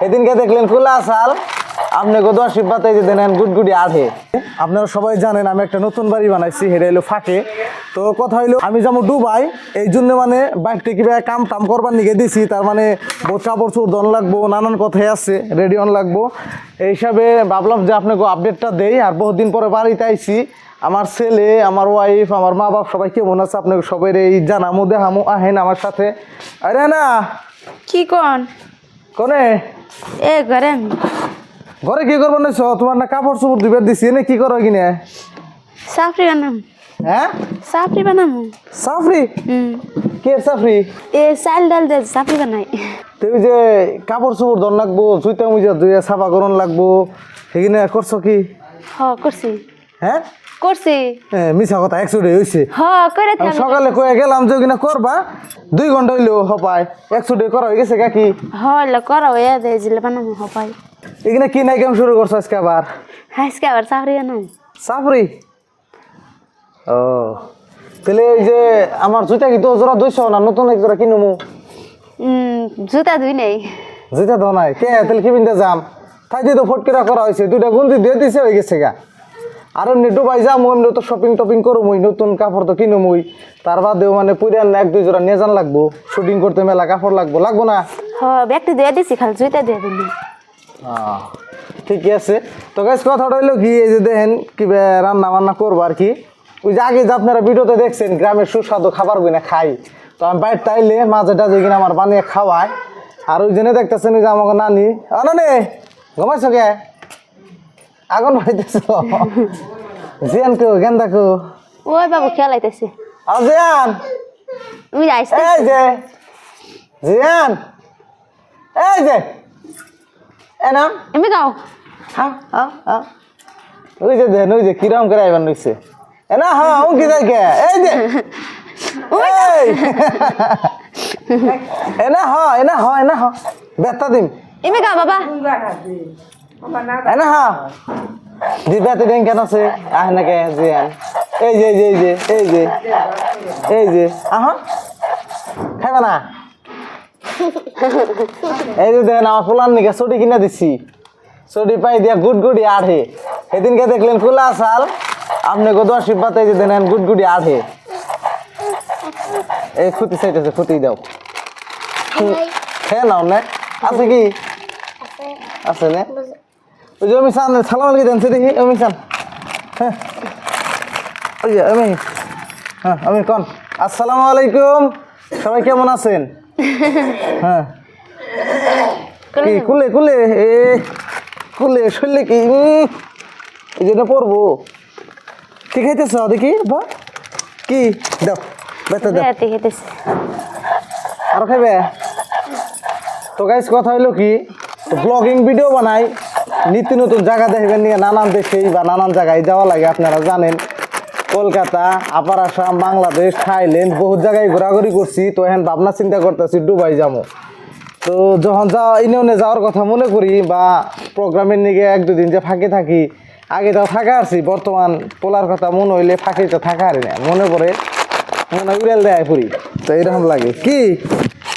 এদিনকে দেখলেন খোলা আসাল আপনি কত আশীর্বাদ এই যে দেন গুটগুটি আঠে। আপনারা সবাই জানেন আমি একটা নতুন বাড়ি বানাইছি, হেরে এলো ফাঁকে। তো কথা হইলো আমি যাবো দুবাই, এই জন্য মানে বাইকটা কিভাবে কাম টাম করবার নিকে দিছি। তার মানে বহুত কাপড় চোর দন লাগবো, নানান কথাই আছে, রেডি অন লাগবো। এই হিসাবে ভাবলাম যে আপনাকে আপডেটটা দেই। আর বহুদিন পরে বাড়িতে আইছি, আমার ছেলে, আমার ওয়াইফ, আমার মা বাপ সবাই কেমন আছে আপনাকে সবাই এই জানামো দেখামো। আহেন আমার সাথে। আরে না কি কোন কোনে এ করেন ঘরে কি করবো নিছ? তোমার না কাপড় চোপড় দিবার দিছি, এনে কি করো কিনে? সাফরি বানাম হ্যাঁ সাফরি বানাম সাফরি? কে সাফরি? এ চাল ডাল দে সাফরি বানাই। তুমি যে কাপড় চোপড় ধর লাগবো, চুইতা মুজা ধুয়ে সাফা করন লাগবো, সেখানে করছো কি? হ করছি হ্যাঁ করছি মিছা কথা, 100 হয়েছে। হ করে আমি সকালে কয়ে গেলাম যে ওখানে করবা, 2 ঘন্টা হইলো হপায় 100 করা হয়ে গেছে কাকি। হল করা হয়ে দে জিলে বানাম হপাই। এখানে কি নাই কেমন শুরু করছো আজকে আবার? আজকে আবার সাফরি বানাম। সাফরি? ও তাহলে এই যে আমার জুতা কি তো জোড়া 200 না নতুন এক জোড়া কিনুমু? জুতা ধুই নাই। জুতা তো নাই কে, তাহলে কি বিনতে যাম? তাই দিয়ে তো ফটকিরা করা হয়েছে, 2টা গুঞ্জি দিয়ে দিছে হয়ে গেছে গা। আর এমনি ডুবাই যাম, এমনি তো শপিং টপিং করবই, নতুন কাপড় তো কিনুমই। তার বাদেও মানে পুরান 1-2 জোড়া নিয়ে যান লাগবো, শুটিং করতে মেলা কাপড় লাগবো না? হ ব্যাগটি দিয়ে দিছি, খালি জুতা দিয়ে দিলি। ঠিকই আছে। তো গাইস কথাটা হইলো কি, এই যে দেখেন কি রান্না বান্না করবো আর কি। ওই যে আগে যে আপনারা ভিডিওতে দেখছেন গ্রামের সুস্বাদু খাবার গুলো খাই, তো আমি বাইরে তাইলে মাঝে টাঝে কিনা আমার বানিয়ে খাওয়ায়। আর ওই জন্য দেখতেছেন ওই যে আমাকে নানি আনে ঘুমাইছো কে, আগুন পাইতেছ? জিয়ান কো গেন্দা কো? ওই বাবু খেলাইতেছে। জিয়ান তুমি যাইছ এই যে জিয়ান এই যে এনাম এমনি গাও। ওই যে দেন ওই যে কিরম করে আইবার নিচ্ছে এনা। হ্যাঁ ও কি যাই কে এই যে এনা হ এনা হ এনা হ বেতা দিম এমনি গাও বাবা। এনা হ দি বেতে দিন কেন আছে আহ না কে জিয়ান এই যে এই যে এই যে এই যে আহ খাইবা না? এই যে দেখেন আমার ফুলার নিকে ছুটি কিনে দিচ্ছি, ছুটি পাই দিয়া গুটগুটি আঠে। সেদিনকে দেখলেন খোলা আসাল আপনি কত আশীর্বাদ এই যে দেন গুটগুটি আঠে। এই ফুটি চাইতেছে, ফুটি দাও খেয়ে নাও না। আছে কি আছে না? ওই যে আমি চান সালাম আলাইকুম দেন দেখি আমি চান। হ্যাঁ ওই যে আমি, হ্যাঁ আমি কন আসসালামু আলাইকুম, সবাই কেমন আছেন? হ্যাঁ কি কুলে কুলে এ কুলে শুনলে কি এই জন্য পড়বো। কি খাইতেছ দেখি বা কি দাও বেতা দাও আর খাইবে? তো গাইস কথা হইলো কি, ব্লগিং ভিডিও বানাই, নিত্য নতুন জায়গা দেখবেন নিয়ে নানান দেশেই বা নানান জায়গায় যাওয়া লাগে। আপনারা জানেন কলকাতা, আপার আসাম, বাংলাদেশ, থাইল্যান্ড বহুত জায়গায় ঘোরাঘুরি করছি। তো এখন ভাবনা চিন্তা করতেছি দুবাই যাবো। তো যখন ইউনিয়নে যাওয়ার কথা মনে করি বা প্রোগ্রামের নিকে 1-2 দিন যে ফাঁকে থাকি, আগে তাও থাকা আসছি, বর্তমান পোলার কথা মনে হইলে ফাঁকে তো থাকা আর না, মনে পড়ে মনে উড়াল দেয় পুরি। তো এরকম লাগে কি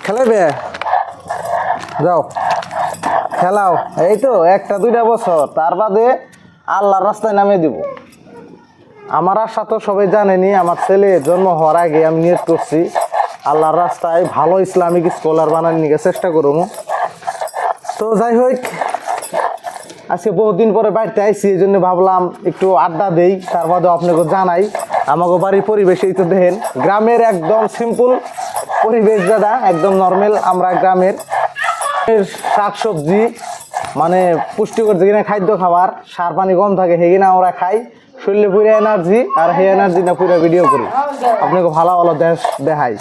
খেলাবে যাও খেলাও, এই তো 1-2 বছর, তার বাদে আল্লাহর রাস্তায় নামে দিব। আমার আশা তো সবাই জানেনি, আমার ছেলে জন্ম হওয়ার আগে আমি নিয়ত করছি আল্লাহর রাস্তায় ভালো ইসলামিক স্কলার বানানোর নিয়ে চেষ্টা করবো। তো যাই হোক আজকে বহুদিন পরে বাড়িতে আইসি, এই জন্য ভাবলাম একটু আড্ডা দেই। তার বাদেও আপনাকে জানাই আমাকে বাড়ির পরিবেশ এই তো দেখেন গ্রামের একদম সিম্পল পরিবেশ, দাদা একদম নর্মাল। আমরা গ্রামের শাকসবজি মানে পুষ্টিকর যেখানে খাদ্য খাবার, সার পানি কম থাকে সেখানে আমরা খাই, শরীরে পুরো এনার্জি, আর সেই এনার্জি না পুরো ভিডিও করি আপনাকে ভালো ভালো দেশ দেখাই।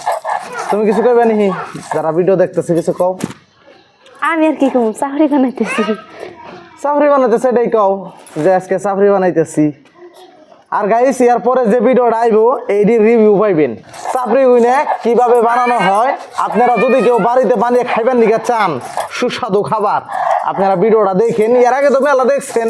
তুমি কিছু কইবে নাকি যারা ভিডিও দেখতেছে কিছু কও? আমি আর কি কম, চাকরি বানাইতেছি। চাকরি বানাইতেছে এটাই কও যে আজকে চাকরি বানাইতেছি। আর গাইস এর পরে যে ভিডিওটা আইবো এইটির রিভিউ পাইবেন, চাকরি গুইনে কিভাবে বানানো হয়। আপনারা যদি কেউ বাড়িতে বানিয়ে খাইবেন দিকে চান সুস্বাদু খাবার, আপনারা ভিডিওটা দেখেন। এর আগে তো মেলা দেখছেন,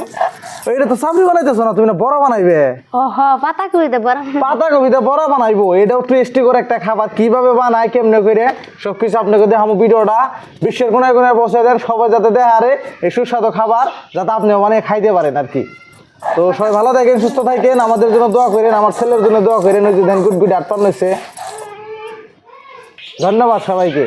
এটা তো চাপড়ি বানাইতেছো না, তুমি না বড়া বানাইবে। ও হ পাতা কই দে বড় পাতাকপিতে বড়া বানাইবো, এটাও টেস্টি করে একটা খাবার। কিভাবে বানায় কেমনে করে সবকিছু আপনাকে দেখাবো। ভিডিওটা বিশ্বের কোনায় কোনায় পৌঁছে দেন, সবাই যাতে দেখারে এই সুস্বাদু খাবার যাতে আপনিও বানিয়ে খাইতে পারেন আর কি। তো সবাই ভালো থাকেন, সুস্থ থাকেন, আমাদের জন্য দোয়া করেন, আমার ছেলের জন্য দোয়া করেন। ওই যে দেন গুড গুড আটপান হয়েছে। ধন্যবাদ সবাইকে।